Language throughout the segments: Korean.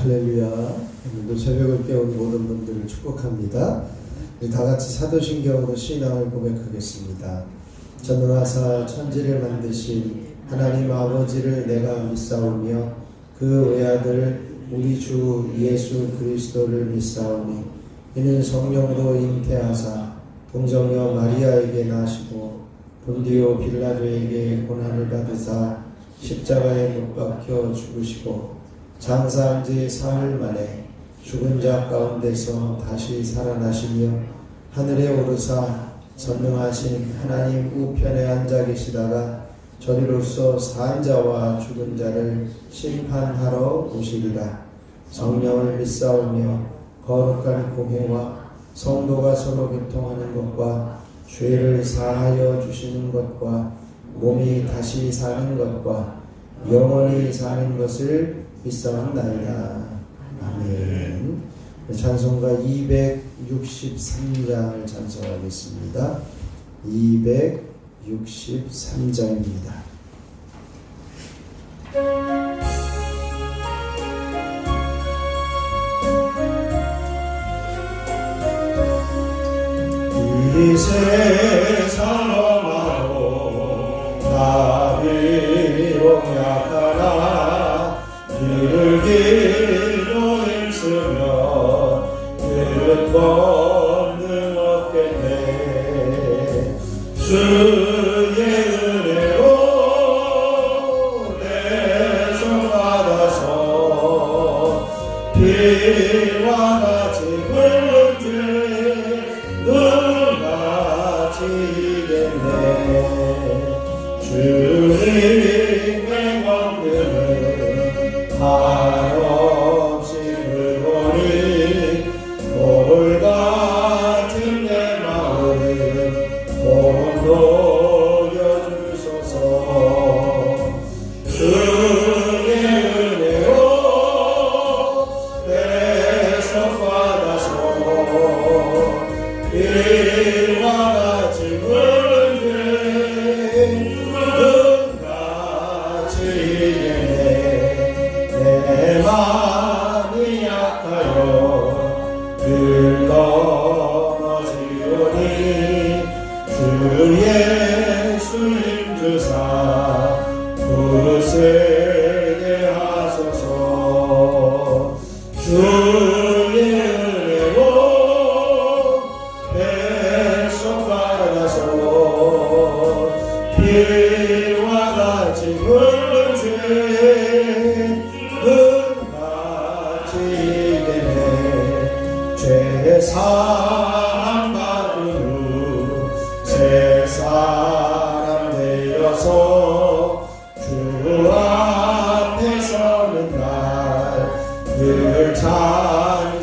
할렐루야. 오늘도 새벽을 깨운 모든 분들을 축복합니다. 우리 다 같이 사도신경으로 신앙을 고백하겠습니다. 전능하사 천지를 만드신 하나님 아버지를 내가 믿사오며 그 외아들 우리 주 예수 그리스도를 믿사오니 이는 성령으로 잉태하사 동정녀 마리아에게 나시고 본디오 빌라도에게 고난을 받으사 십자가에 못 박혀 죽으시고 장사한 지 사흘 만에 죽은 자 가운데서 다시 살아나시며 하늘에 오르사 전능하신 하나님 우편에 앉아 계시다가 저리로서 산 자와 죽은 자를 심판하러 오시리라. 성령을 믿사오며 거룩한 공회와 성도가 서로 교통하는 것과 죄를 사하여 주시는 것과 몸이 다시 사는 것과 영원히 사는 것을 믿사옵나이다. 아멘. 찬송가 263장을 찬송하겠습니다. 263장입니다. 이 세상 험하고 나 비록 약하나 늘 기도 힘쓰며 큰 권능 얻겠네. 주의 은혜로 내 손 받아서 피와 같이 붉은 죄 눈같이 이겠네. 주님의 권능은 한없이 그보니 돌같은 내 마음 온도여 주소서. 주의 은혜로 내서 받아서 피와 같이 붉은 죄 눈같이 이겠네. 내 마음이 약하여 늘 넘어지오니 주 예수님 주사 굳세게 하소서. 주의 은혜로 배속 받아서 피와 같이 붉은 죄 눈같이 이겠네. 죄 사함 받은 후 새 사람 되어서 주 앞에 서는 날 늘 찬송하겠네.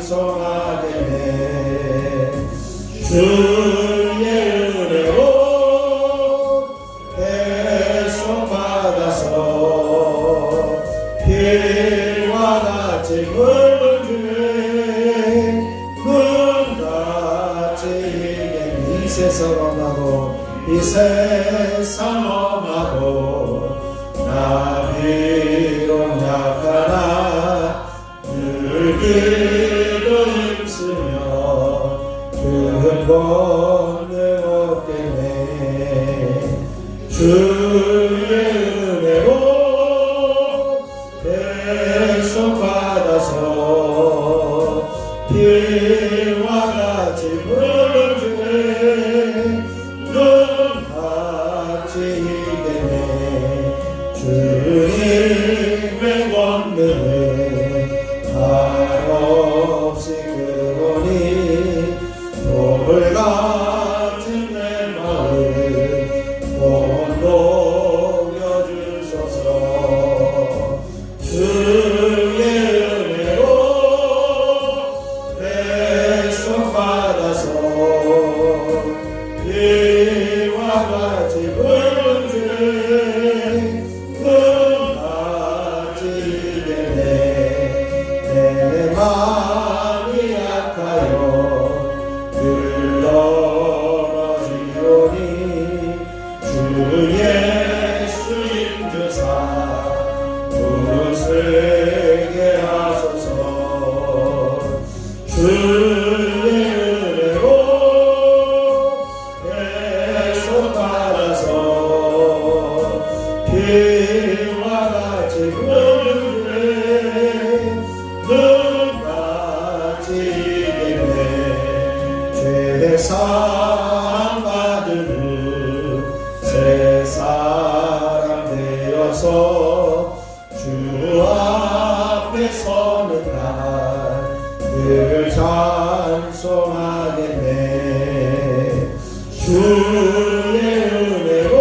주의 은혜로 배속 받아서 피와 같이 붉은 죄 눈같이 이겠네. 이 세상 험하고 이 세상 험하고 나 비록 약하나 늘 기도 힘쓰며 큰 권능 얻겠네. 주의 은혜로 배속 받아서 피와 같이 붉은 죄 눈같이 이겠네. 주님의 권능은 한없이 크오니 돌같은 내 마음 온도여 주소서. 주의 은혜로 배속 받아서 피와 같이 붉은 죄 눈같이 이겠네. 내 마음이 약하여 늘 넘어지오니 주 예수님 주사 굳세게 하소서. 비와 같이 흐르네 눈같이 이기네 죄의 사랑받은 후 새 사람 되어서 주 앞에 서는 날 그를 찬송하겠네 주의 은혜로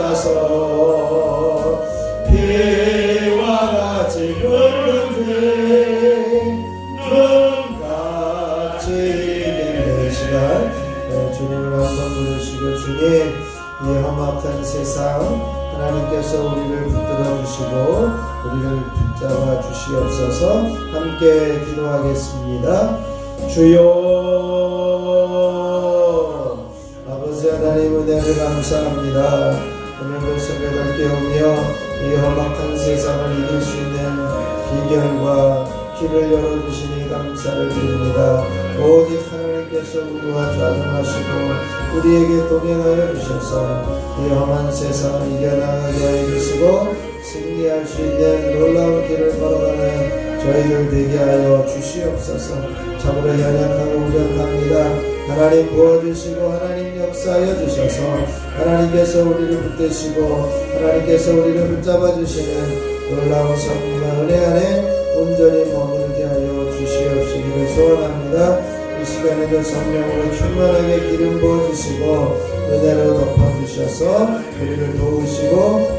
배송받아서 비와 같이 흐르네 눈같이 이기는 시간 주님을 한번 부르시고 주님 이 험악한 세상 하나님께서 우리를 붙들어 주시고 우리를 붙잡아 주시옵소서. 함께 기도하겠습니다. 주여 아버지 하나님 은혜를 감사합니다. 오늘도 새벽을 깨우며 이 험악한 세상을 이길 수 있는 비결과 길을 열어주시니 감사를 드립니다. 오직 하나님께서 우리와 좌정하시고 우리에게 동행하여 주셔서 이 험한 세상을 이겨나가게 하여 주시고 승리할 수 있는 놀라운 길을 걸어가는 저희들 되게 하여 주시옵소서. 참으로 연약하고 우력합니다. 하나님 부어주시고 하나님 역사하여 주셔서 하나님께서 우리를 붙드시고 하나님께서 우리를 붙잡아 주시는 놀라운 성품과 은혜 안에 온전히 머무르게 하여 주시옵시기를 소원합니다. 이 시간에도 성령으로 충만하게 기름 부어주시고 은혜로 덮어주셔서 우리를 도우시고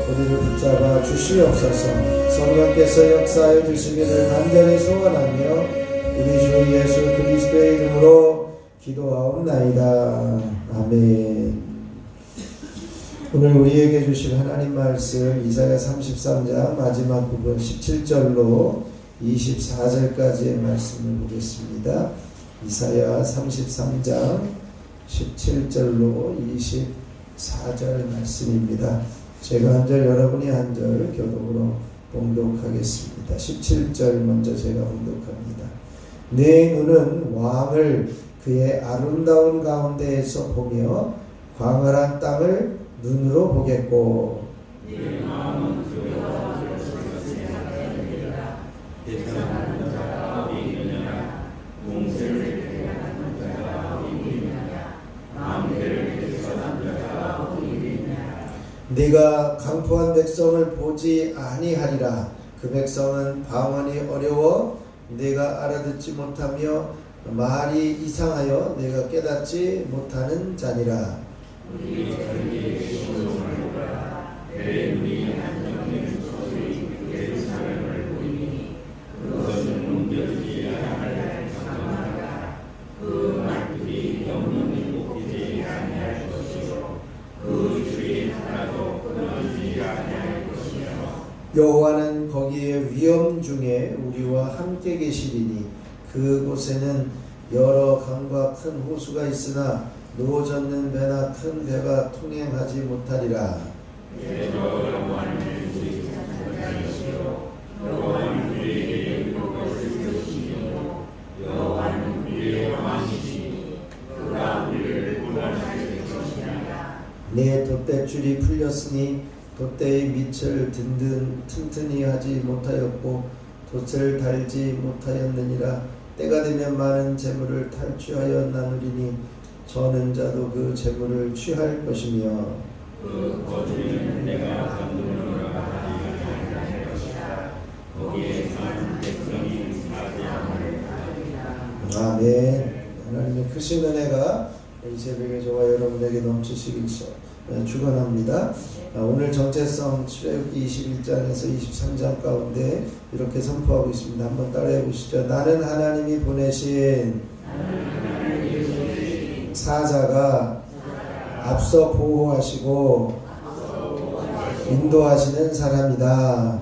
우리를 붙잡아 주시옵소서. 성령께서 역사하여 주시기를 간절히 소원하며 우리 주 예수 그리스도의 이름으로 기도하옵나이다. 아멘. 오늘 우리에게 주실 하나님 말씀 이사야 33장 마지막 부분 17절로 24절까지의 말씀을 보겠습니다. 이사야 33장 17절로 24절 말씀입니다. 제가 한 절 여러분이 한 절 교독으로 봉독하겠습니다. 17절 먼저 제가 봉독합니다. 내 눈은 왕을 그의 아름다운 가운데에서 보며 광활한 땅을 눈으로 보겠고 내 마음은 그와 대상하는 자가 어디 있느냐 공세를 대하는 자가 어디 있느냐 마음대를 개선한 자가 어디 있느냐 네가 강포한 백성을 보지 아니하리라. 그 백성은 방언이 어려워 네가 알아듣지 못하며 말이 이상하여 내가 깨닫지 못하는 자니라. 우리 절기의 시온을 보라. 내 눈이 한정된 소리 예루살렘을 보이니 그것은 옮겨지지 아니할 장막이라. 그 말들이 영원히 뽑히지 아니할 것이요 그 줄이 하나도 끊어지지 아니할 것이며 여호와는 거기에 위엄 중에 우리와 함께 계시리니 그곳에는 여러 강과 큰 호수가 있으나 노젓는 배나 큰 배가 통행하지 못하리라. 여호와는 우리에게 그것을 주시고 여호와는 우리의 왕이시니 그가 우리를 구원하실 것이니라. 내 돛대줄이 풀렸으니 돛대의 밑을 튼튼히 하지 못하였고 돛을 달지 못하였느니라. 때가 되면 많은 재물을 탈취하여 나누리니 저는 자도 그 재물을 취할 것이며 그 거주는 내가 감독으로 가지 아니할 것이다. 거기에 사는 백성이 사죄함을 받으리라. 아멘. 하나님의 크신 은혜가 이 새벽에 저와 여러분에게 넘치시길 축원합니다. 오늘 정체성 출애굽기 21장에서 23장 가운데 이렇게 선포하고 있습니다. 한번 따라해 보시죠. 나는 하나님이 보내신 사자가 앞서 보호하시고 인도하시는 사람이다.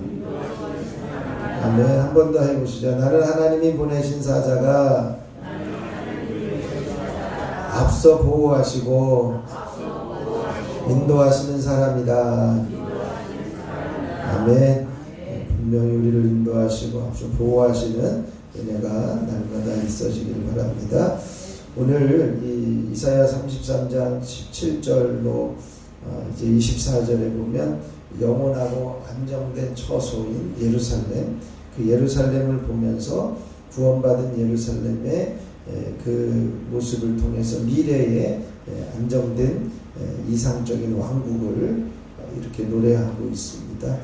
아멘. 한 번 더 해보시죠. 나는 하나님이 보내신 사자가 앞서 보호하시고 인도하시는 사람이다. 아멘. 분명히 우리를 인도하시고 앞서 보호하시는 은혜가 날마다 있어지길 바랍니다. 오늘 이 이사야 33장 17절로 이제 24절에 보면 영원하고 안정된 처소인 예루살렘, 그 예루살렘을 보면서 구원받은 예루살렘의 그 모습을 통해서 미래의 안정된 이상적인 왕국을 이렇게 노래하고 있습니다.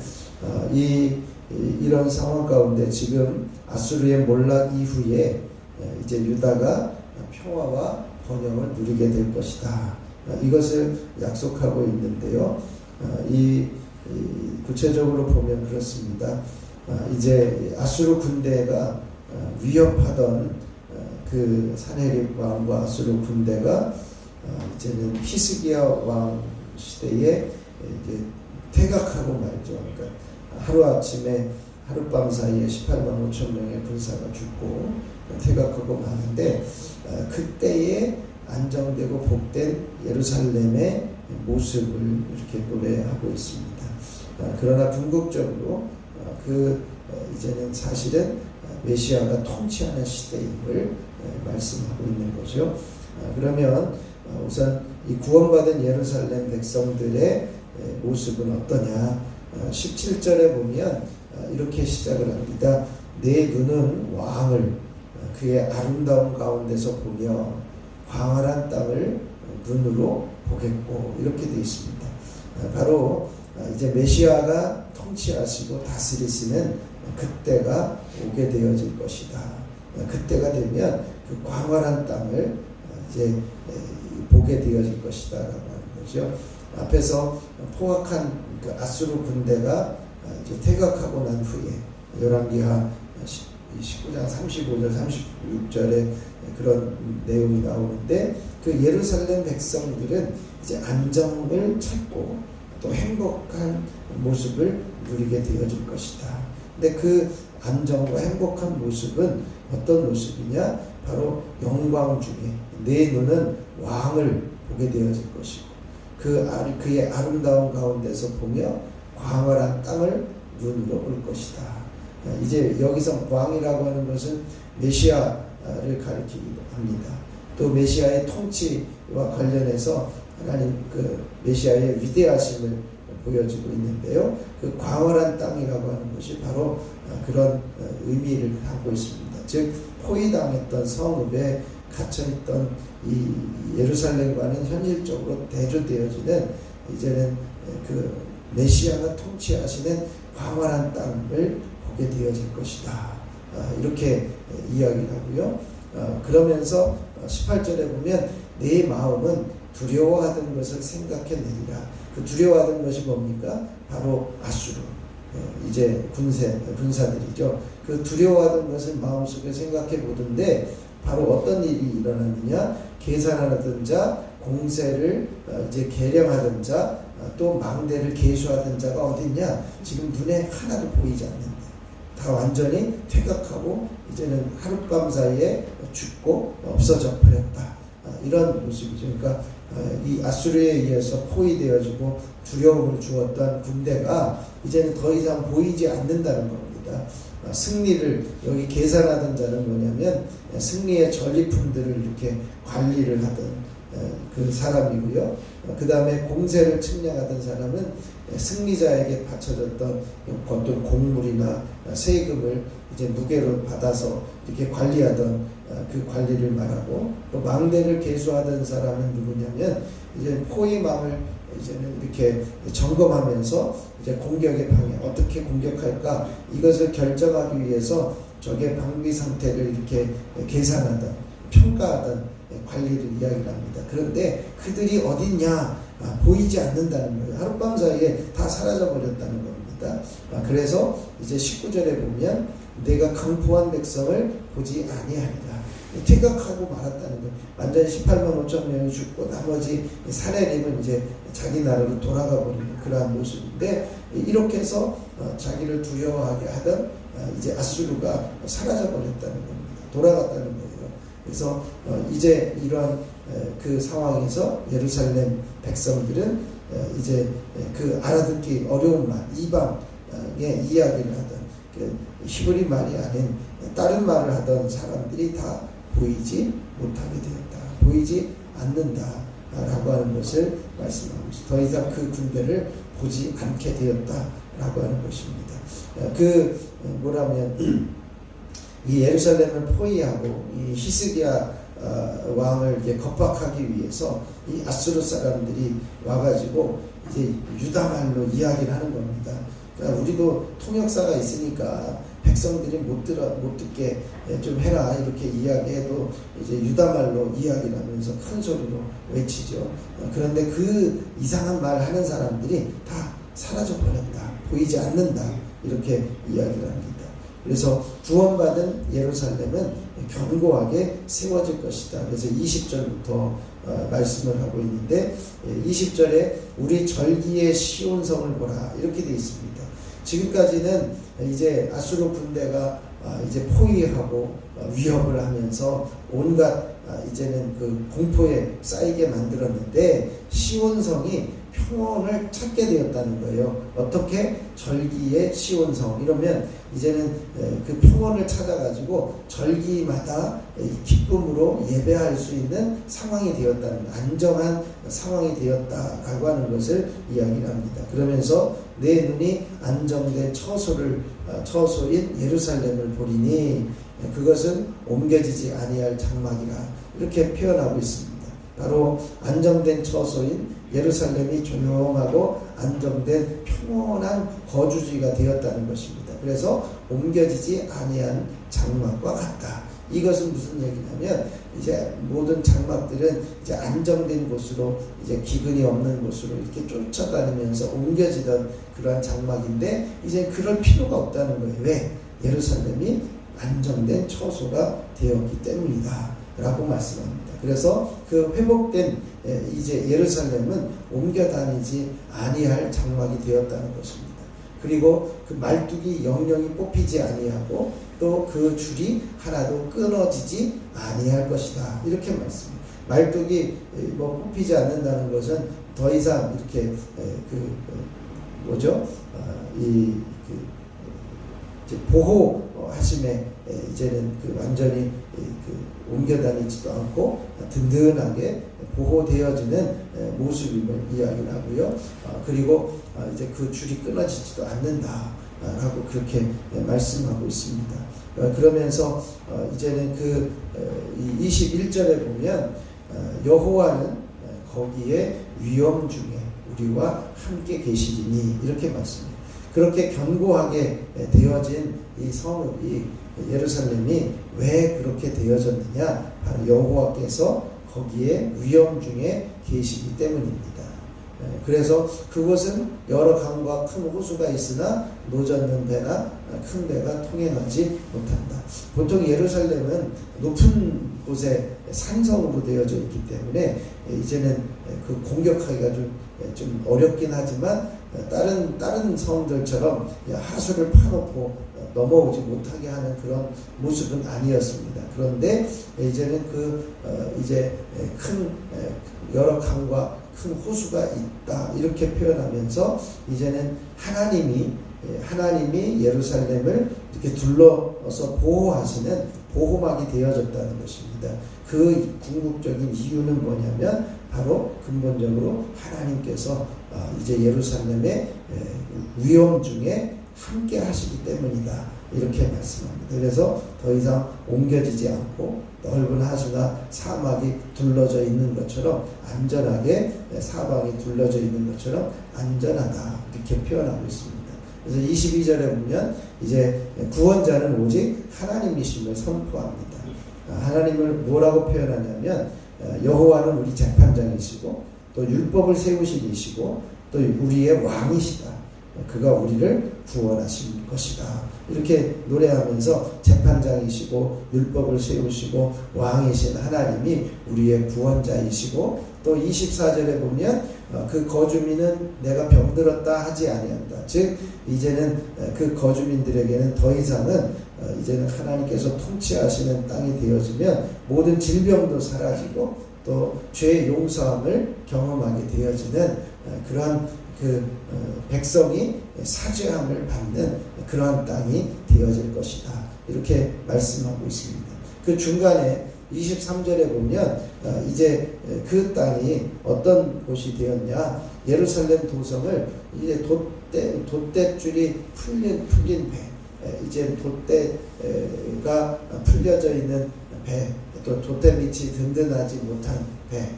이런 상황 가운데 지금 아수르의 몰락 이후에 이제 유다가 평화와 번영을 누리게 될 것이다. 이것을 약속하고 있는데요. 구체적으로 보면 그렇습니다. 이제 아수르 군대가 위협하던 그 사네립 왕과 아수르 군대가 이제는 히스기야 왕 시대에 이제 퇴각하고 말죠. 그러니까 하루아침에 하룻밤 사이에 18만 5천 명의 군사가 죽고 퇴각하고 마는데 그때의 안정되고 복된 예루살렘의 모습을 이렇게 노래하고 있습니다. 그러나 궁극적으로 이제는 사실은 메시아가 통치하는 시대임을 말씀하고 있는 거죠. 그러면 우선 이 구원받은 예루살렘 백성들의 모습은 어떠냐? 17절에 보면 이렇게 시작을 합니다. 내 눈은 왕을 그의 아름다운 가운데서 보며 광활한 땅을 눈으로 보겠고, 이렇게 되어 있습니다. 바로 이제 메시아가 통치하시고 다스리시는 그때가 오게 되어질 것이다. 그때가 되면 그 광활한 땅을 이제 보게 되어질 것이다 라고 하는 거죠. 앞에서 포악한 그 아수르 군대가 이제 퇴각하고 난 후에 열왕기하 19장 35절 36절에 그런 내용이 나오는데, 그 예루살렘 백성들은 이제 안정을 찾고 또 행복한 모습을 누리게 되어질 것이다. 근데 그 안정과 행복한 모습은 어떤 모습이냐? 바로 영광 중에 내 눈은 왕을 보게 되어질 것이고, 그의 아름다운 가운데서 보며 광활한 땅을 눈으로 볼 것이다. 이제 여기서 왕이라고 하는 것은 메시아를 가리키기도 합니다. 또 메시아의 통치와 관련해서 하나님 그 메시아의 위대하심을 보여주고 있는데요. 그 광활한 땅이라고 하는 것이 바로 그런 의미를 갖고 있습니다. 즉 포위당했던 성읍에 갇혀있던 이 예루살렘과는 현실적으로 대조되어지는 이제는 그 메시아가 통치하시는 광활한 땅을 보게 되어질 것이다. 이렇게 이야기를 하고요. 그러면서 18절에 보면 내 마음은 두려워하던 것을 생각해내리라. 그 두려워하던 것이 뭡니까? 바로 아수르. 이제 군사들이죠. 그 두려워하던 것을 마음속에 생각해 보던데 바로 어떤 일이 일어났느냐? 계산하던 자, 공세를 이제 계량하던 자, 또 망대를 계수하던 자가 어디 있냐? 지금 눈에 하나도 보이지 않는다. 다 완전히 퇴각하고 이제는 하룻밤 사이에 죽고 없어져 버렸다. 이런 모습이죠. 그러니까 이 아수르에 의해서 포위되어지고 두려움을 주었던 군대가 이제는 더 이상 보이지 않는다는 겁니다. 승리를 여기 계산하던 자는 뭐냐면 승리의 전리품들을 이렇게 관리를 하던 그 사람이고요. 그 다음에 공세를 측량하던 사람은 승리자에게 바쳐졌던 어떤 곡물이나 세금을 이제 무게로 받아서 이렇게 관리하던 그 관리를 말하고, 또 망대를 계수하던 사람은 누구냐면 이제 포위망을 이제는 이렇게 점검하면서 이제 공격의 방향, 어떻게 공격할까 이것을 결정하기 위해서 적의 방비 상태를 이렇게 계산하던, 평가하던 관리를 이야기를 합니다. 그런데 그들이 어딨냐? 보이지 않는다는 거예요. 하룻밤 사이에 다 사라져 버렸다는 겁니다. 그래서 이제 19절에 보면 내가 강포한 백성을 보지 아니하리라. 퇴각하고 말았다는 거예요. 완전히 18만 5천 명이 죽고 나머지 사내림은 이제 자기 나라로 돌아가 버리는 그러한 모습인데, 이렇게 해서 자기를 두려워하게 하던 이제 아수르가 사라져 버렸다는 겁니다. 돌아갔다는 거예요. 그래서 이제 이러한 그 상황에서 예루살렘 백성들은 이제 그 알아듣기 어려운 말, 이방의 이야기를 하던 그 히브리 말이 아닌 다른 말을 하던 사람들이 다 보이지 못하게 되었다. 보이지 않는다라고 하는 것을 말씀하고 있습니다. 더 이상 그 군대를 보지 않게 되었다라고 하는 것입니다. 뭐라면 이 예루살렘을 포위하고 이 히스기야 왕을 이제 겁박하기 위해서 이 아수르 사람들이 와가지고 이제 유다말로 이야기를 하는 겁니다. 그러니까 우리도 통역사가 있으니까 백성들이 못 듣게 좀 해라 이렇게 이야기해도 이제 유다말로 이야기를 하면서 큰 소리로 외치죠. 그런데 그 이상한 말 하는 사람들이 다 사라져 버렸다, 보이지 않는다 이렇게 이야기를 합니다. 그래서 구원받은 예루살렘은 견고하게 세워질 것이다. 그래서 20절부터 말씀을 하고 있는데 20절에 우리 절기의 시온성을 보라 이렇게 되어 있습니다. 지금까지는 이제 아수르 군대가 이제 포위하고 위협을 하면서 온갖 이제는 그 공포에 쌓이게 만들었는데 시온성이 평온을 찾게 되었다는 거예요. 어떻게? 절기의 시온성. 이러면 이제는 그 평온을 찾아가지고 절기마다 기쁨으로 예배할 수 있는 상황이 되었다는, 안정한 상황이 되었다라고 하는 것을 이야기를 합니다. 그러면서 내 눈이 안정된 처소인 예루살렘을 보리니 그것은 옮겨지지 아니할 장막이라 이렇게 표현하고 있습니다. 바로 안정된 처소인 예루살렘이 조용하고 안정된 평온한 거주지가 되었다는 것입니다. 그래서 옮겨지지 아니한 장막과 같다. 이것은 무슨 얘기냐면 이제 모든 장막들은 이제 안정된 곳으로 이제 기근이 없는 곳으로 이렇게 쫓아다니면서 옮겨지던 그러한 장막인데 이제 그럴 필요가 없다는 거예요. 왜? 예루살렘이 안정된 처소가 되었기 때문이다 라고 말씀합니다. 그래서 그 회복된 이제 예루살렘은 옮겨 다니지 아니할 장막이 되었다는 것입니다. 그리고 그 말뚝이 영영이 뽑히지 아니하고 또 그 줄이 하나도 끊어지지 아니할 것이다. 이렇게 말씀합니다. 말뚝이 뽑히지 않는다는 것은 더 이상 이렇게 보호하심에 이제는 완전히 옮겨 다니지도 않고 든든하게 보호되어지는 모습임을 이야기를 하고요. 그리고 이제 그 줄이 끊어지지도 않는다라고 그렇게 말씀하고 있습니다. 그러면서 이제는 그 21절에 보면 여호와는 거기에 위험 중에 우리와 함께 계시리니 이렇게 말씀해요. 그렇게 견고하게 되어진 이 예루살렘이 왜 그렇게 되어졌느냐? 바로 여호와께서 거기에 위험 중에 계시기 때문입니다. 그래서 그곳은 여러 강과 큰 호수가 있으나 노젓는 배나 큰 배가 통행하지 못한다. 보통 예루살렘은 높은 곳에 산성으로 되어져 있기 때문에 이제는 그 공격하기가 좀 어렵긴 하지만 다른 성들처럼 하수를 파놓고 넘어오지 못하게 하는 그런 모습은 아니었습니다. 그런데 이제는 이제 여러 강과 큰 호수가 있다 이렇게 표현하면서 이제는 하나님이 예루살렘을 이렇게 둘러서 보호하시는 보호막이 되어졌다는 것입니다. 그 궁극적인 이유는 뭐냐면 바로 근본적으로 하나님께서 이제 예루살렘의 위험 중에 함께 하시기 때문이다 이렇게 말씀합니다. 그래서 더 이상 옮겨지지 않고 넓은 하수나 사막이 둘러져 있는 것처럼 안전하게 사방이 둘러져 있는 것처럼 안전하다 이렇게 표현하고 있습니다. 그래서 22절에 보면 이제 구원자는 오직 하나님이심을 선포합니다. 하나님을 뭐라고 표현하냐면 여호와는 우리 재판장이시고 또 율법을 세우신 이시고 또 우리의 왕이시다. 그가 우리를 구원하신 것이다. 이렇게 노래하면서 재판장이시고 율법을 세우시고 왕이신 하나님이 우리의 구원자이시고 또 24절에 보면 그 거주민은 내가 병들었다 하지 아니한다. 즉 이제는 그 거주민들에게는 더 이상은 이제는 하나님께서 통치하시는 땅이 되어지면 모든 질병도 사라지고 또 죄의 용서함을 경험하게 되어지는 그러한 백성이 사죄함을 받는 그러한 땅이 되어질 것이다. 이렇게 말씀하고 있습니다. 그 중간에 23절에 보면 이제 그 땅이 어떤 곳이 되었냐, 예루살렘 도성을 이제 돛대줄이 풀린 배, 이제 돛대가 풀려져 있는 배, 또 돛대 밑이 든든하지 못한 배,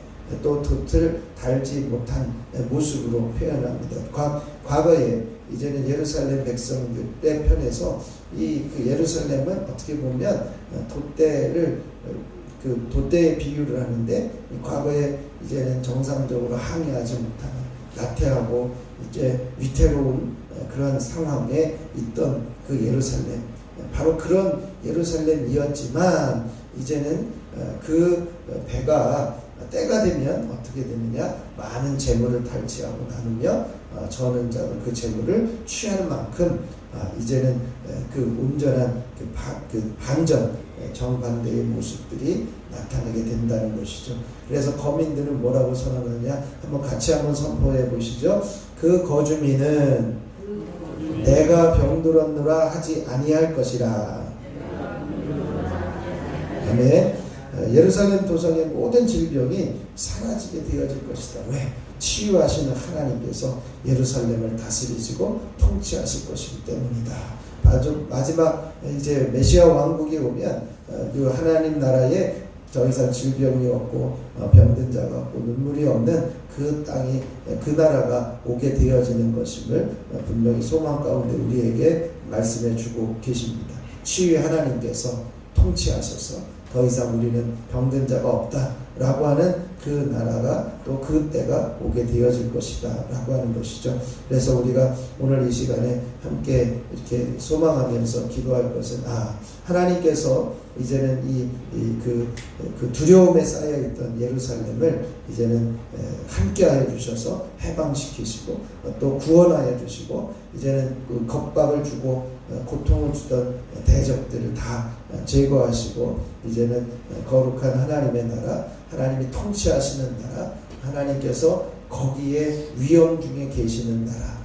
또 돛을 달지 못한 모습으로 표현합니다. 과거에 이제는 예루살렘 백성들의 편에서 그 예루살렘은 어떻게 보면 돛대의 비유를 하는데, 과거에 이제는 정상적으로 항해하지 못하는 나태하고 이제 위태로운 그런 상황에 있던 그 예루살렘, 바로 그런 예루살렘이었지만 이제는 그 배가 때가 되면 어떻게 되느냐, 많은 재물을 탈취하고 나누며 저는 자가 그 재물을 취할 만큼 이제는 그 온전한 그 반전, 정반대의 모습들이 나타나게 된다는 것이죠. 그래서 거민들은 뭐라고 선언하냐, 한번 선포해 보시죠. 그 거주민은 내가 병들었노라 하지 아니할 것이라. 아멘. 예루살렘 도성의 모든 질병이 사라지게 되어질 것이다. 왜? 치유하시는 하나님께서 예루살렘을 다스리시고 통치하실 것이기 때문이다. 마지막 이제 메시아 왕국이 오면 그 하나님 나라에 더 이상 질병이 없고 병든 자가 없고 눈물이 없는 그 땅이, 그 나라가 오게 되어지는 것임을 분명히 소망 가운데 우리에게 말씀해 주고 계십니다. 치유의 하나님께서 통치하셔서 더 이상 우리는 병든 자가 없다라고 하는 그 나라가 또 그 때가 오게 되어질 것이다 라고 하는 것이죠. 그래서 우리가 오늘 이 시간에 함께 이렇게 소망하면서 기도할 것은, 하나님께서 이제는 그 두려움에 쌓여있던 예루살렘을 이제는 함께하여 주셔서 해방시키시고 또 구원하여 주시고, 이제는 그 겁박을 주고 고통을 주던 대적들을 다 제거하시고, 이제는 거룩한 하나님의 나라, 하나님이 통치하시는 나라, 하나님께서 거기에 위엄 중에 계시는 나라,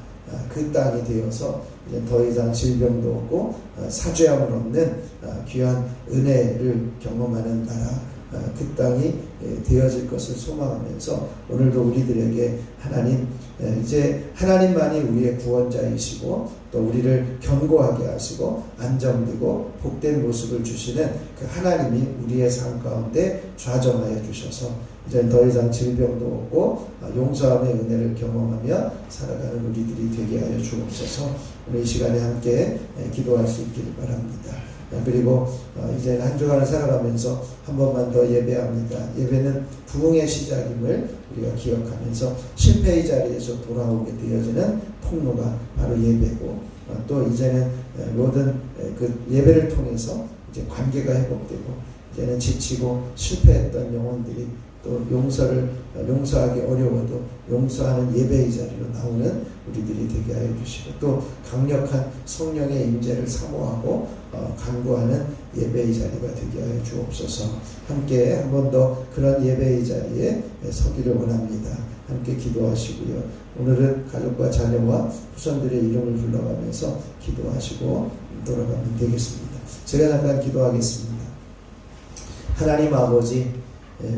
그 땅이 되어서 이제 더 이상 질병도 없고 사죄함을 얻는 귀한 은혜를 경험하는 나라, 그 땅이 되어질 것을 소망하면서 오늘도 우리들에게 하나님, 이제 하나님만이 우리의 구원자이시고 또 우리를 견고하게 하시고 안정되고 복된 모습을 주시는 그 하나님이 우리의 삶 가운데 좌정하여 주셔서 이제 더 이상 질병도 없고 용서함의 은혜를 경험하며 살아가는 우리들이 되게 하여 주옵소서. 오늘 이 시간에 함께 기도할 수 있기를 바랍니다. 그리고 이제 한 주간을 살아가면서 한 번만 더 예배합니다. 예배는 부흥의 시작임을 우리가 기억하면서 실패의 자리에서 돌아오게 되어지는 통로가 바로 예배고, 또 이제는 모든 그 예배를 통해서 이제 관계가 회복되고, 이제는 지치고 실패했던 영혼들이 또 용서하기 어려워도 용서하는 예배의 자리로 나오는 우리들이 되게 하여 주시고, 또 강력한 성령의 임재를 사모하고 간구하는 예배의 자리가 되게 하여 주옵소서. 함께 한 번 더 그런 예배의 자리에 서기를 원합니다. 함께 기도하시고요. 오늘은 가족과 자녀와 후손들의 이름을 불러가면서 기도하시고 돌아가면 되겠습니다. 제가 잠깐 기도하겠습니다. 하나님 아버지,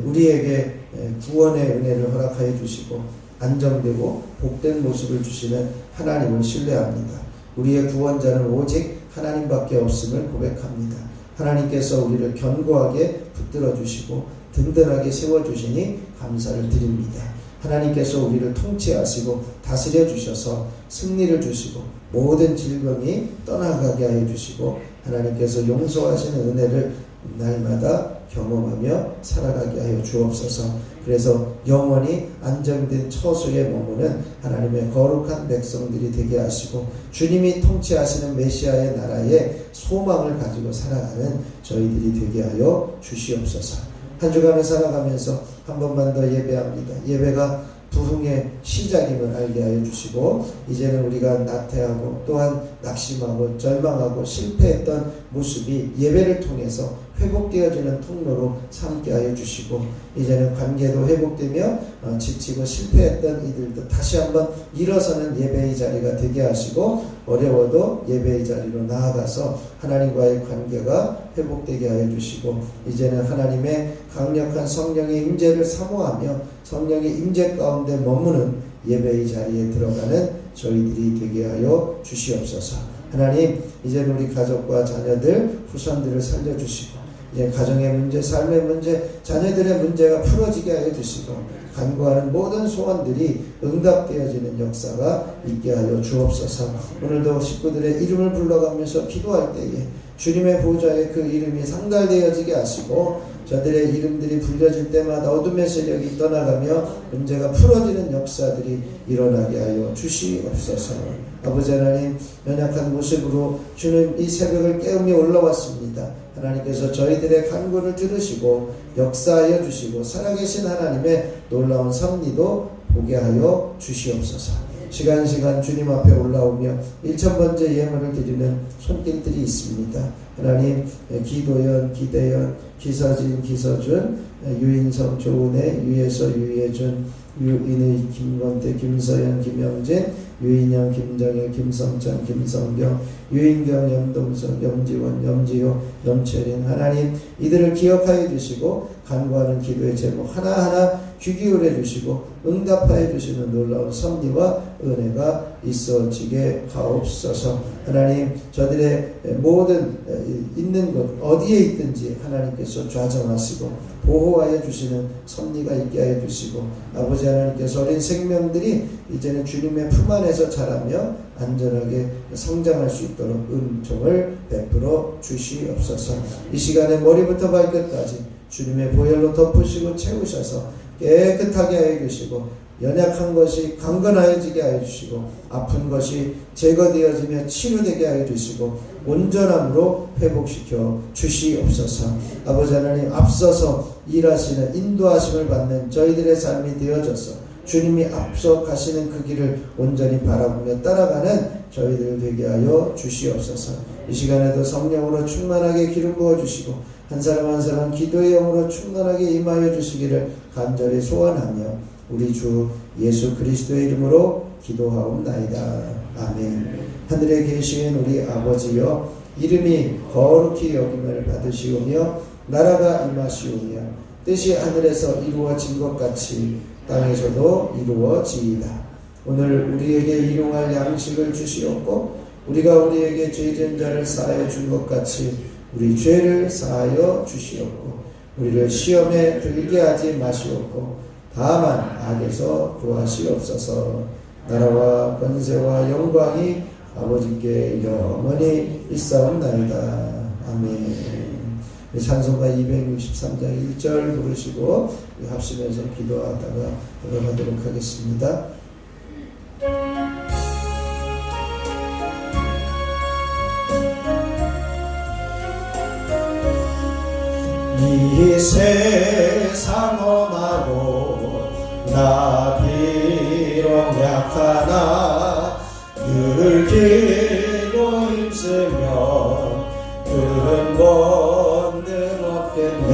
우리에게 구원의 은혜를 허락하여 주시고 안정되고 복된 모습을 주시는 하나님을 신뢰합니다. 우리의 구원자는 오직 하나님밖에 없음을 고백합니다. 하나님께서 우리를 견고하게 붙들어 주시고 든든하게 세워주시니 감사를 드립니다. 하나님께서 우리를 통치하시고 다스려 주셔서 승리를 주시고 모든 질병이 떠나가게 하여 주시고, 하나님께서 용서하시는 은혜를 날마다 경험하며 살아가게 하여 주옵소서. 그래서 영원히 안정된 처소에 머무는 하나님의 거룩한 백성들이 되게 하시고, 주님이 통치하시는 메시아의 나라에 소망을 가지고 살아가는 저희들이 되게 하여 주시옵소서. 한 주간을 살아가면서 한 번만 더 예배합니다. 예배가 부흥의 시작임을 알게 하여 주시고 이제는 우리가 나태하고 또한 낙심하고 절망하고 실패했던 모습이 예배를 통해서 회복되어지는 통로로 삼게 하여 주시고 이제는 관계도 회복되며 지치고 실패했던 이들도 다시 한번 일어서는 예배의 자리가 되게 하시고 어려워도 예배의 자리로 나아가서 하나님과의 관계가 회복되게 하여 주시고 이제는 하나님의 강력한 성령의 임재를 사모하며 성령의 임재 가운데 머무는 예배의 자리에 들어가는 저희들이 되게 하여 주시옵소서. 하나님 이제는 우리 가족과 자녀들 후손들을 살려주시고 이제 가정의 문제, 삶의 문제, 자녀들의 문제가 풀어지게 하여 주시고 간구하는 모든 소원들이 응답되어지는 역사가 있게 하여 주옵소서. 오늘도 식구들의 이름을 불러가면서 기도할 때에 주님의 보좌에 그 이름이 상달되어지게 하시고 저들의 이름들이 불려질 때마다 어둠의 세력이 떠나가며 문제가 풀어지는 역사들이 일어나게 하여 주시옵소서. 아버지 하나님, 연약한 모습으로 주님 이 새벽을 깨우며 올라왔습니다. 하나님께서 저희들의 간구를 들으시고 역사하여 주시고 살아계신 하나님의 놀라운 섭리도 보게 하여 주시옵소서. 시간 주님 앞에 올라오며 1000번째 예물을 드리는 손길들이 있습니다. 하나님, 기도연, 기대연, 기서진, 기서준, 유인성, 조은혜, 유예서, 유예준, 유인의, 김건태, 김서연, 김영진, 유인영, 김정일, 김성찬, 김성경, 유인경, 염동석, 염지원, 염지효, 염철인. 하나님 이들을 기억하여 주시고 간구하는 기도의 제목 하나하나 귀 기울여 주시고 응답하여 주시는 놀라운 섭리와 은혜가 있어지게 하옵소서. 하나님 저들의 모든 있는 곳 어디에 있든지 하나님께서 좌정하시고 보호하여 주시는 섭리가 있게 하여 주시고 아버지 하나님께서 어린 생명들이 이제는 주님의 품 안에서 자라며 안전하게 성장할 수 있도록 은총을 베풀어 주시옵소서. 이 시간에 머리부터 발끝까지 주님의 보혈로 덮으시고 채우셔서 깨끗하게 하여 주시고 연약한 것이 강건하여지게 하여 주시고 아픈 것이 제거되어지며 치유되게 하여 주시고 온전함으로 회복시켜 주시옵소서. 아버지 하나님 앞서서 일하시는 인도하심을 받는 저희들의 삶이 되어져서 주님이 앞서 가시는 그 길을 온전히 바라보며 따라가는 저희들 되게 하여 주시옵소서. 이 시간에도 성령으로 충만하게 기름 부어주시고 한 사람 한 사람 기도의 영으로 충만하게 임하여 주시기를 간절히 소원하며 우리 주 예수 그리스도의 이름으로 기도하옵나이다. 아멘. 하늘에 계신 우리 아버지여, 이름이 거룩히 여김을 받으시오며 나라가 임하시오며 뜻이 하늘에서 이루어진 것 같이 땅에서도 이루어지이다. 오늘 우리에게 일용할 양식을 주시옵고 우리가 우리에게 죄진 자를 사하여 준 것 같이 우리 죄를 사하여 주시옵고 우리를 시험에 들게 하지 마시옵고 다만 악에서 구하시옵소서. 나라와 권세와 영광이 아버지께 영원히 있사옵나이다. 아멘. 찬송가 263장 1절 부르시고 합심해서 기도하다가 들어가도록 하겠습니다. 이 세상 험하고 나 비록 약하나 늘 기도 힘쓰면 그런 본능 없겠네.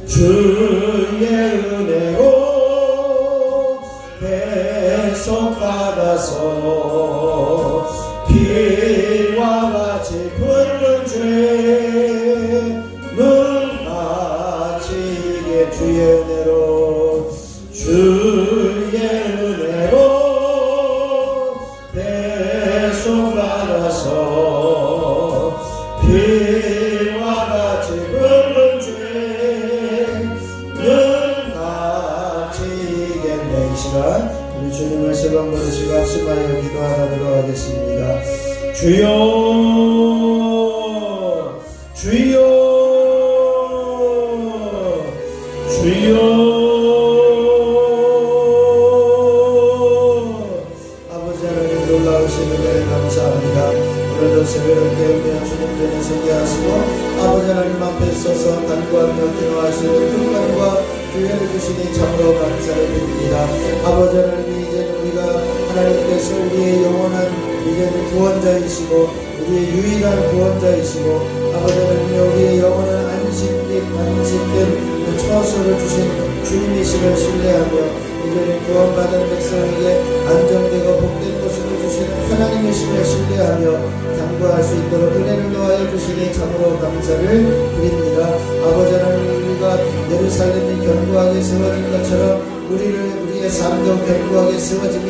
주의 은혜로 배속받아서 비와 같이 굵은 죄는 가지게 주의 은혜로 배속받아서 비와 같이 굵은 죄는 가지겠네. 이 시간 우리 주님을 세번 부르시고 합심하여 기도하도록 하겠습니다. 주여 주여 주여. 아버지 하나님 놀라우신 은혜 감사합니다. 오늘도 새벽을 깨우며 주님 전에 서게 하시고 아버지 하나님 앞에 서서 간구하며 기도할 수 있는 큰 간과 기회를 주시니 참으로 감사를 드립니다. 아버지 하나님, 이제는 우리가 하나님께서 우리의 영원한 이제는 구원자이시고 우리의 유일한 구원자이시고 아버지 하나님, 우리의 영원한 안식된 처소를 주신 주님이심을 신뢰하며 이제는 구원받은 백성에게 안정되고 복된 곳을 주시는 하나님이심을 신뢰하며 간구할 수 있도록 은혜를 더하여 주시니 참으로 감사를 드립니다. 아버지 하나님, 우리가 예루살렘이 견고하게 세워진 것처럼 우리의 삶도 견고하게 세워지며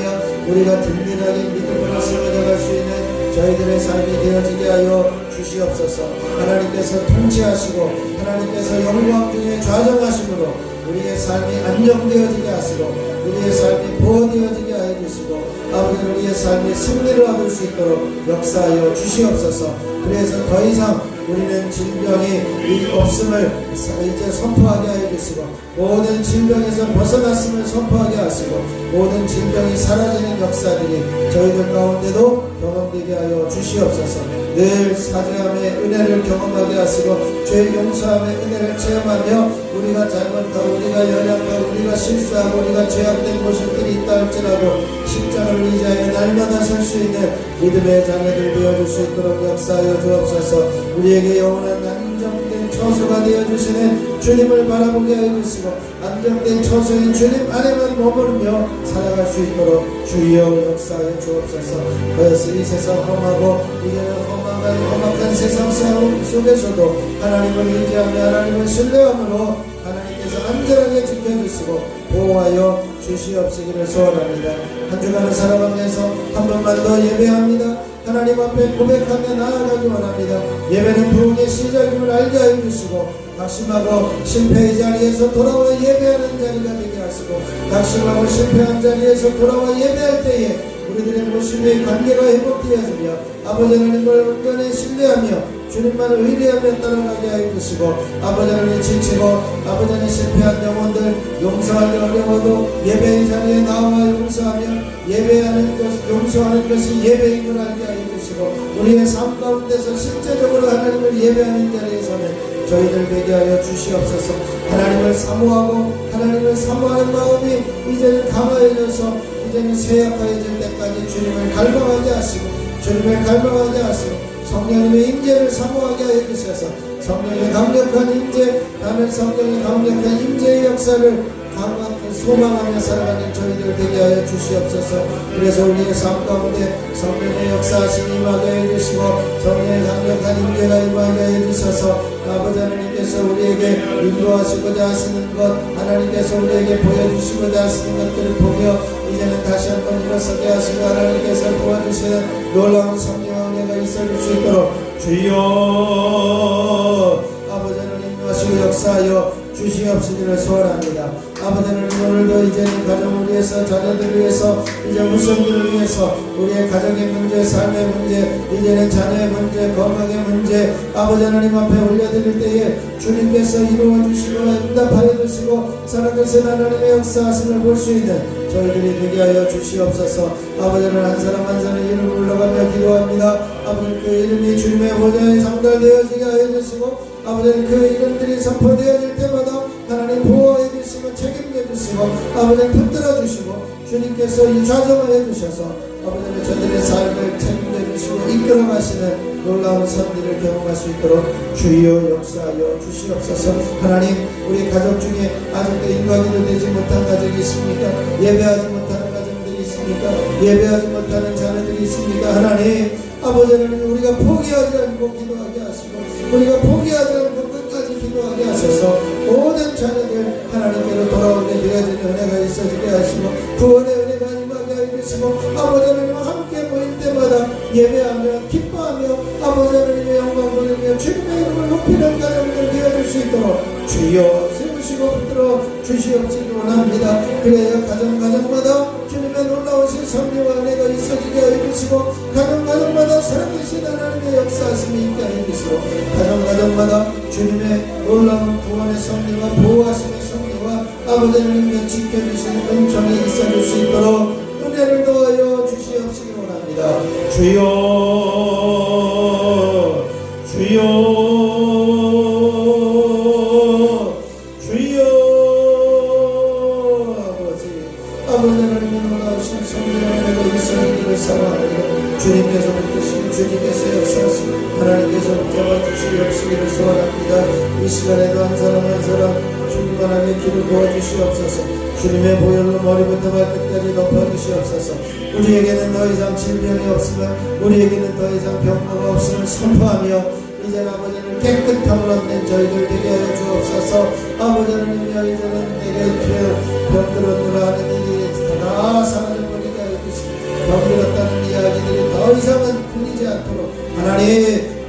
우리가 든든하게 믿음으로 세워져갈 수 있는 저희들의 삶이 되어지게 하여 주시옵소서. 하나님께서 통치하시고 하나님께서 영광 중에 좌정하심으로 우리의 삶이 안정되어지게 하시고 우리의 삶이 보호되어지게 하여 주시고 아버지, 우리의 삶이 승리를 얻을 수 있도록 역사하여 주시옵소서. 그래서 더 이상 우리는 질병이 없음을 이제 선포하게 하여 주시고 모든 질병에서 벗어났음을 선포하게 하시고 모든 질병이 사라지는 역사들이 저희들 가운데도 경험되게 하여 주시옵소서. 늘 사죄함의 은혜를 경험하게 하시고 죄 용서함의 은혜를 체험하며 우리가 잘못하고 우리가 연약하고 우리가 실수하고 우리가 죄악된 모습들이 있다 할지라도 십자가를 의지하여 날마다 설 수 있는 믿음의 자녀들 되어줄 수 있도록 역사하여 주옵소서. 우리에게 영원한 안정된 처소가 되어주시는 주님을 바라보게 하여 주시고 안정된 처소인 주님 안에만 머무르며 살아갈 수 있도록 주여 역사하여 주옵소서. 그래서 이 세상 험하고 이제는 험악한 세상 속에서도 하나님을 의지하며 하나님을 신뢰함으로 하나님께서 안전하게 지켜주시고 보호하여 주시옵시기를 소원합니다. 한 주간을 살아가면서 한 번만 더 예배합니다. 하나님 앞에 고백하며 나아가기 원합니다. 예배는 부흥의 시작임을 알게 하여 주시고 각심하고 실패의 자리에서 돌아와 예배하는 자리가 되게 하시고 각심하고 실패한 자리에서 돌아와 예배할 때에 우리들의 모습의 관계가 회복되어지며 아버지 하나님을 온전히 신뢰하며 주님만을 의뢰하며 따라가게 하여 주시고 아버지 하나님 지치고 아버지 하나님 실패한 영혼들 용서하기 어려워도 예배의 자리에 나와 용서하며 예배하는 것 용서하는 것이 예배인 걸 알게 하여 주시고 우리의 삶 가운데서 실제적으로 하나님을 예배하는 자리에서는 저희들 되게 하여 주시옵소서. 하나님을 사모하고 하나님을 사모하는 마음이 이제는 강화해져서 이제는 쇠약해질 때까지 주님을 갈망하게 하시고 주님을 갈망하게 하시고 성령님의 임재를 사모하게 하여 주셔서 성령의 강력한 임재, 나는 성령의 강력한 임재의 역사를 강하게 소망하며 살아가는 저희들 되게 하여 주시옵소서. 그래서 우리의 삶 가운데 성령의 역사하심이 임하게 해 주시고 성령의 강력한 임재가 임하게 해 주셔서 아버지 하나님께서 우리에게 인도하시고자 하시는 것 하나님께서 우리에게 보여주시고자 하시는 것들을 보며 이제는 다시 한번 일어서게 하시고 하나님께서 도와주시는 놀라운 성령의 은혜가 있어질 수 있도록 주여 아버지 하나님 하시고 역사하여 주시옵시기를 소원합니다. 아버지 하나님 오늘도 이제는 가정을 위해서 자녀들을 위해서 이제 후손들을 위해서 우리의 가정의 문제 삶의 문제 이제는 자녀의 문제 건강의 문제 아버지 하나님 앞에 올려드릴 때에 주님께서 이루어주시고 응답하여 주시고 살아계신 하나님의 역사하심을 볼 수 있는 저희들이 되게 하여 주시옵소서. 아버지 하나님 한 사람 한 사람의 이름을 올라가며 기도합니다. 아버지 그 이름이 주님의 보좌에 상달되어지게 하여 주시고 아버지 그 이름들이 선포되어질 때마다 하나님 보호해 주시고 책임져 주시고 아버지 붙들어 주시고 주님께서 이 좌정을 해주셔서 아버지 저들의 삶을 책임져 주시고 이끌어 가시는 놀라운 선들을 경험할 수 있도록 주여 역사하여 주시옵소서. 하나님 우리 가족 중에 아직도 인과기도 되지 못한 가족이 있습니까? 예배하지 못하는 가정들이 있습니까? 예배하지 못하는 자녀들이 있습니까? 하나님 아버지 하나님 우리가 포기하지 않고 기도하게 하시고 우리가 포기하지 않고 끝까지 기도하게 하셔서 모든 자녀들 하나님께로 돌아오게 되어지는 은혜가 있어지게 하시고 구원의 은혜가 임하게 하여 주시고 아버지 하나님과 함께 모일 때마다 예배하며 기뻐하며 아버지 하나님의 영광 돌리며 주님의 이름을 높이는 가정들 되어줄 수 있도록 주여 세우시고 붙들어 주시옵시기 원합니다. 그래야 가정마다 주님의 놀라우신 섭리와 은혜가 있어지게 하여 주시고 가정마다 살아계신 하나님의 역사하심이 있게 하여 주시고 가정마다 주님의 놀라운 구원의 섭리와 보호하심의 섭리와 아버지 하나님의 지켜주시는 은총이 있어질 수 있도록 은혜를 더하여 주시옵시기 원합니다. 주여 주여 주여 아버지 하나님의 놀라우신 성령의 일선기를 사모합니다. 주님께서 붙드시고 주님께서 역사하시고 하나님께서 붙잡아주시옵시기를 소원합니다. 이 시간에도 한 사람 한 사람 충만하게 길을 부어주시옵소서. 주님의 보혈로 머리부터 발끝까지 덮어주시옵소서. 우리에게는 더 이상 질병이 없으며 우리에게는 더 이상 병거가 없음을 선포하며 이제는 아버지는 깨끗함을 얻는 저희들 되게 하여 주옵소서. 아버지 하나님이여 이제는 내게 병들었노라 하는 일이 다 사라져버리게 하여 주시고 병들었다는 이야기들이 더 이상은 들리지 않도록 하나님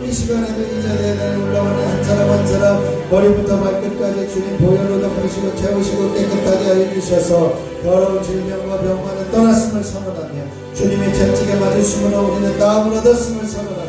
이 시간에도 이 자리에 올라오는 한 사람 한 사람 머리부터 발끝까지 주님 보혈로 덮으시고 채우시고 깨끗하게 하여 주셔서 더러운 질병과 병만은 떠났음을 선언하며 주님의 채찍에 맞으심으로 우리는 나음을 얻었음을 선언하며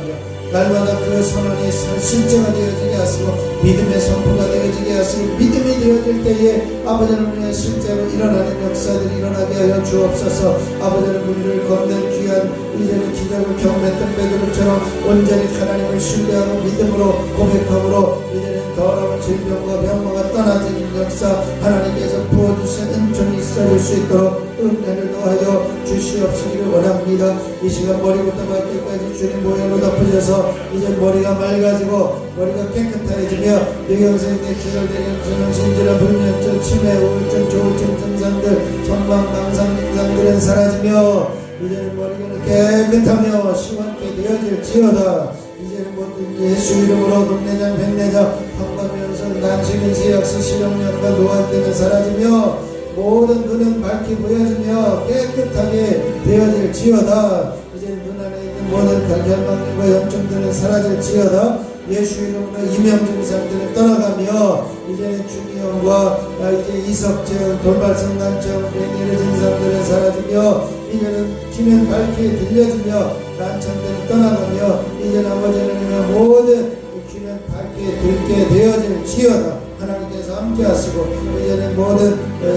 날마다 그 선언이 실제가 되어지게 하시고 믿음의 선포가 되어지게 하시고 믿음이 되어질 때에 아버지 하나님의 실제로 일어나는 역사들이 일어나게 하여 주옵소서. 아버지 하나님 우리를 걷는 귀한 이제는 기적을 경험했던 베드로처럼 온전히 하나님을 신뢰하고 믿음으로 고백함으로 이제는 더러운 질병과 병마가 떠나지는 역사 하나님께서 부어주신 은총이 있어질 수 있도록 은혜를 더하여 주시옵시기를 원합니다. 이 시간 머리부터 발끝까지 주님 보혈로 덮으셔서 이제 머리가 맑아지고 머리가 깨끗해지며 뇌경색, 뇌출혈, 뇌경색, 신질환, 불면증, 치매, 우울증, 조울증 증상들 전방 망상 증상들은 사라지며 이제는 머리가 깨끗하며 시원케 되어질지어다. 이제는 모든 예수 이름으로 동내장, 백내장, 황반면성, 난시근시, 약수, 실형력과 노안등은 사라지며 모든 눈은 밝게 보여지며 깨끗하게 되어질지어다. 이제는 눈 안에 있는 모든 결막과 염증들은 사라질지어다. 예수 이름으로 이명 증상들은 떠나가며 이제는 중이염과 이제 이석증, 돌발성 난청, 맹렬의 증상들은 사라지며 이제는 귀는 밝게 들려지며 난청들은 떠나가며 이제는 아버지 하나님의 모든 귀는 밝게 들게 되어질지어다. 하나님께서 함께하시고 이제는 모든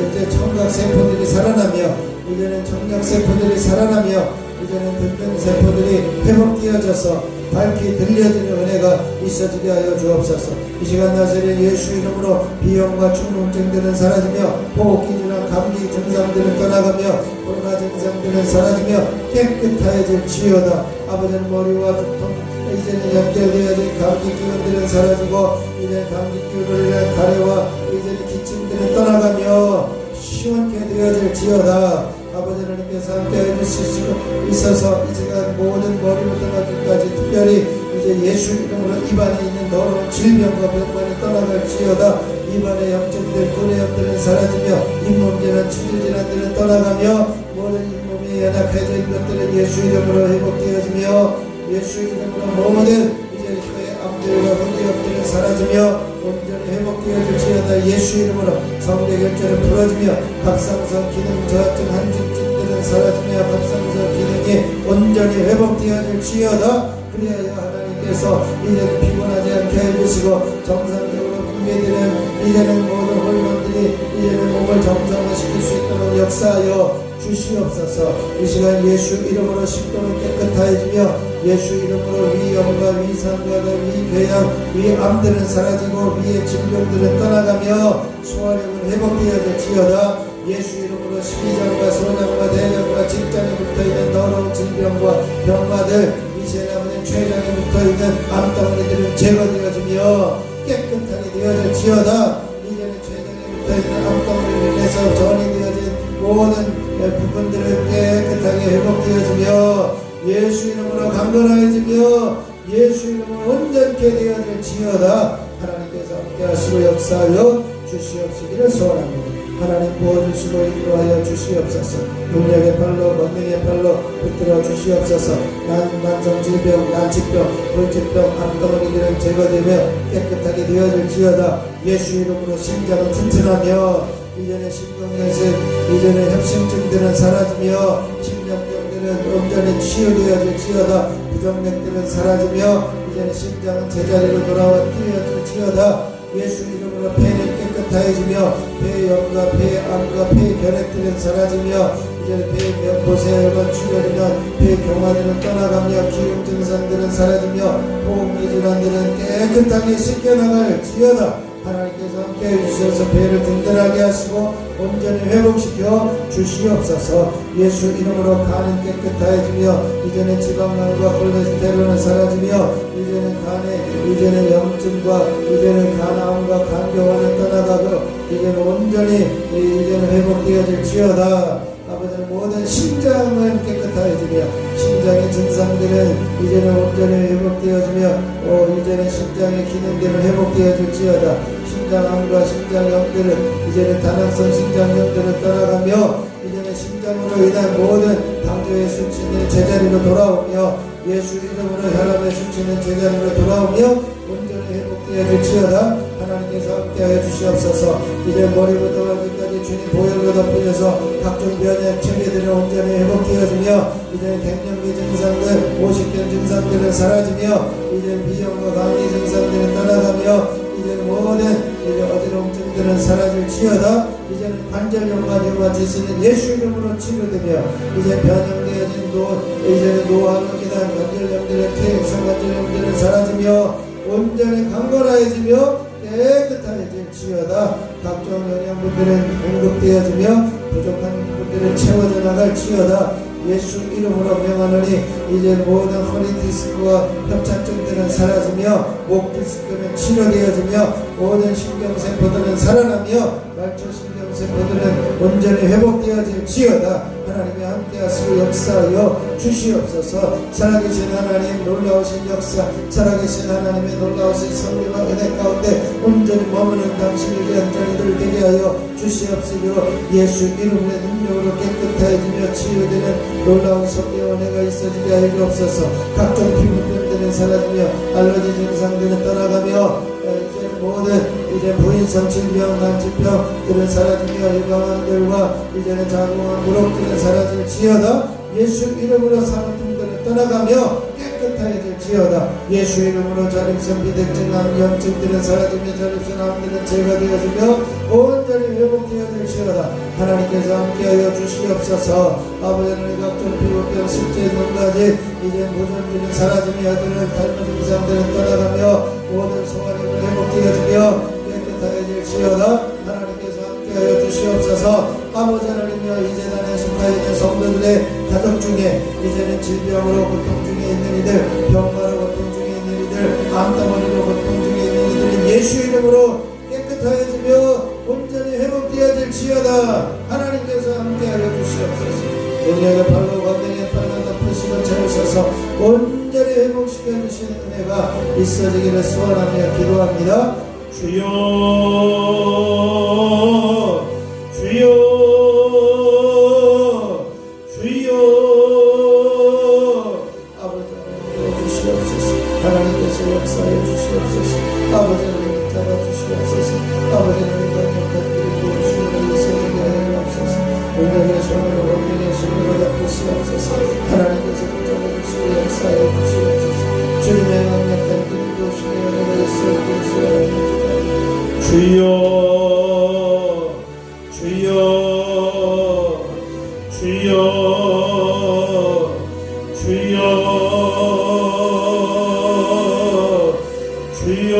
이제 청각 세포들이 살아나며 이제는 청력 세포들이 살아나며 이제는 듣는 세포들이 회복되어져서 밝게 들려지는 은혜가 있어지게 하여 주옵소서. 이 시간 나서는 예수 이름으로 비염과 축농증들은 사라지며 호흡기질환, 감기 증상들은 떠나가며 코로나 증상들은 사라지며 깨끗해질지어다. 아버지는 머리와 두통 이제는 연결되어진 감기 기운들은 사라지고 이제 감기 기운으로 인한 가래와 이제는 기침들은 떠나가며 시원케 되어질지어다. 아버지 하나님께서 함께해 주실 수 있어서 이 시간 모든 머리부터 발끝까지 특별히 이제 예수 이름으로 입안에 있는 더러운 질병과 병만이 떠나갈지어다. 입안의 염증들, 고래염들은 사라지며 잇몸질환, 치질질환들은 떠나가며 모든 잇몸이 연약해져 있는 것들은 예수 이름으로 회복되어지며 예수 이름으로 모든 이제 그의 암들과 후두염들은 사라지며 온전히 회복되어질지어다. 예수 이름으로 성대결절은 풀어지며 갑상선 기능 저하증 한증증들은 사라지며 갑상선 기능이 온전히 회복되어질지어다. 그리하여 하나님께서 이제는 피곤하지 않게 해주시고 정상적으로 분비되는 이제는 모든 호르몬들이 이제는 몸을 정상화시킬 수 있도록 역사하여 주시옵소서. 이 시간 예수 이름으로 식도는 깨끗해지며 예수 이름으로 위염과 위산과 위궤양, 위암들은 사라지고 위의 질병들은 떠나가며 소화력은 회복되어질지어다. 예수 이름으로 십이장과 소장과 대장과 직장에 붙어있는 더러운 질병과 병마들 이제 남은 췌장에 붙어있는 암덩어리들은 제거되어지며 깨끗하게 되어질지어다. 이제는 췌장에 붙어있는 암덩어리를 인해서 전이 되어진 모든 부분들은 깨끗하게 회복되어지며 예수 이름으로 강건하여지며 예수 이름으로 온전케 되어질지어다. 하나님께서 함께하시고 역사하여 주시옵시기를 소원합니다. 하나님 부어주시고 인도하여 주시옵소서. 능력의 팔로 권능의 팔로 붙들어 주시옵소서. 만성질병, 난치병, 불치병, 암덩어리들은 제거되며 깨끗하게 되어질지어다. 예수 이름으로 심장은 튼튼하며 이전의 심동연색, 이전의 협심증들은 사라지며 심장병들은 온전히 치유되어질지어다. 부정맥들은 사라지며 이제는 심장은 제자리로 돌아와 뛰어질지어다. 예수 이름으로 폐는 깨끗해지며 폐염과 폐암과 폐결핵들은 사라지며 이제는 폐명포세혈관 출혈이나 폐경화들은 떠나가며 기흉 증상들은 사라지며 호흡기 질환들은 깨끗하게 씻겨나갈지어다. 하나님께서 함께해 주셔서 배를 든든하게 하시고 온전히 회복시켜 주시옵소서. 예수 이름으로 간은 깨끗해지며 이제는 지방간과 콜레스테롤은 사라지며 이제는 간에 이제는 염증과 이제는 간암과 간교환은 떠나가고 이제는 온전히 이제는 회복되어질지어다. 아버지는 모든 심장은 깨끗해지며 심장의 증상들은 이제는 온전히 회복되어지며 이제는 심장의 기능들은 회복되어질지어다. 심장암과 심장염들은 이제는 다낭성 심장염들은 떠나가며 이제는 심장으로 인한 모든 당뇨의 수치는 제자리로 돌아오며 예수 이름으로 혈압의 수치는 제자리로 돌아오며 온전히 회복되어질지어다. 하나님께서 함께하여 주시옵소서. 이제 머리부터 발끝까지 주님 보혈로 덮으셔서 각종 변의 체계들은 온전히 회복되어지며 이제 갱년기 증상들, 오십견 증상들은 사라지며 이제 비염과 감기 증상들은 떠나가며 이제 모든 이제 어지럼증들은 사라질지어다. 이제는 관절염과 류마티스는 예수 이름으로 치료되며 이제 변형되어진 이제는 노화로 인한 관절염들은 퇴행성 관절염들은 사라지며 온전히 강건해지며 깨끗해질지어다. 각종 영양분들은 공급되어지며 부족한 부분들은 채워져 나갈지어다. 예수 이름으로 명하노니 이제 모든 허리 디스크와 협착증들은 사라지며 목 디스크는 치료되어지며 모든 신경세포들은 살아나며 말초 신경세포들은 온전히 회복되어질지어다. 하나님이 함께하시고 역사하여 주시옵소서. 살아계신 하나님 놀라우신 역사, 살아계신 하나님의 놀라우신 성령과 은혜 가운데 온전히 머무는 당신의 영전이들 되게 하여 주시옵시고 예수 이름의 능력으로 깨끗해지며 치유되는 놀라운 성령의 은혜가 있어지게 하여 주옵소서. 각종 피부병들은 사라지며 알러지 증상들은 떠나가며 이제는 모든 이제 부인성 질병, 난치병들은 사라지며 일방암들과 이제는 자궁암, 무릎들은 사라질지어다. 예수 이름으로 산후통들은 떠나가며 깨끗해질지어다. 예수 이름으로 자립성 비대증, 암염증들은 사라지며 자립성 암들은 제거되어지며 온전히 회복되어질지어다. 하나님께서 함께하여 주시옵소서. 아버지는 각종 피부병, 숙제, 눈가지 이제 무전들은 사라지며 아들은 닮은 증상들은 떠나가며 모든 소화력은 회복되어지며 깨끗해질지어다. 하나님께서 함께하여 주시옵소서. 아버지 하나님이여 이 재단에 속하여 있는 성도들의 가족 중에 이제는 질병으로 고통 중에 있는 이들, 병마로 고통 중에 있는 이들, 암덩어리로 고통 중에 있는 이들은 예수 이름으로 깨끗해지며 온전히 회복되어질지어다. 하나님께서 함께하여 주시옵소서. 능력의 팔로 관능의 팔로 덮으시고 채우셔서 온전히 회복시켜 주시는 은혜가 있어지기를 소원하며 기도합니다. 주여 주여 주여. 아버지 하나님 주시옵소서. 하나님께서 역사해 주시옵소서. 아버지 하나님 잡아주시옵소서. 아버지 하나님 강력한 그리고 주님을 있어지게 하여 주옵소서. 은혜의 손으로 원명의 손으로 덮으시옵소서. 하나님께서 붙잡아주시고 역사해 주시옵소서. 주님의 강력한 그리고 주님의 은혜가 있어지게 주여 주여 주여 주여 주여.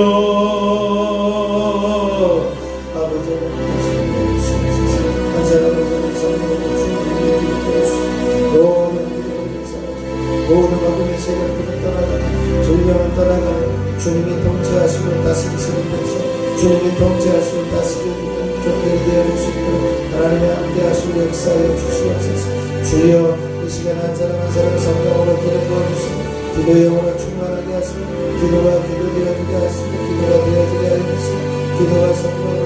아버지 하나님께서 주시옵소서. 한 사람을 성령으로 주님의 기름으로 주시고 모든 기름을 사라지고 모든 어둠의 세력들을 떠나가고 질병을 떠나가고 주님이 통치하시고 다스리시는 곳에 주님이 통치하시고 다스리는 종들이 되어 주시고 하나님의 함께하시고 역사하여 주시옵소서. 주여 이 시간 한 사람 한 사람 성령으로 기름 부어주시고 기도용으로 충만하게 하시고 기도가 기도되어지게 하시고 기도가 되어지게 하여 주시고 기도가 성령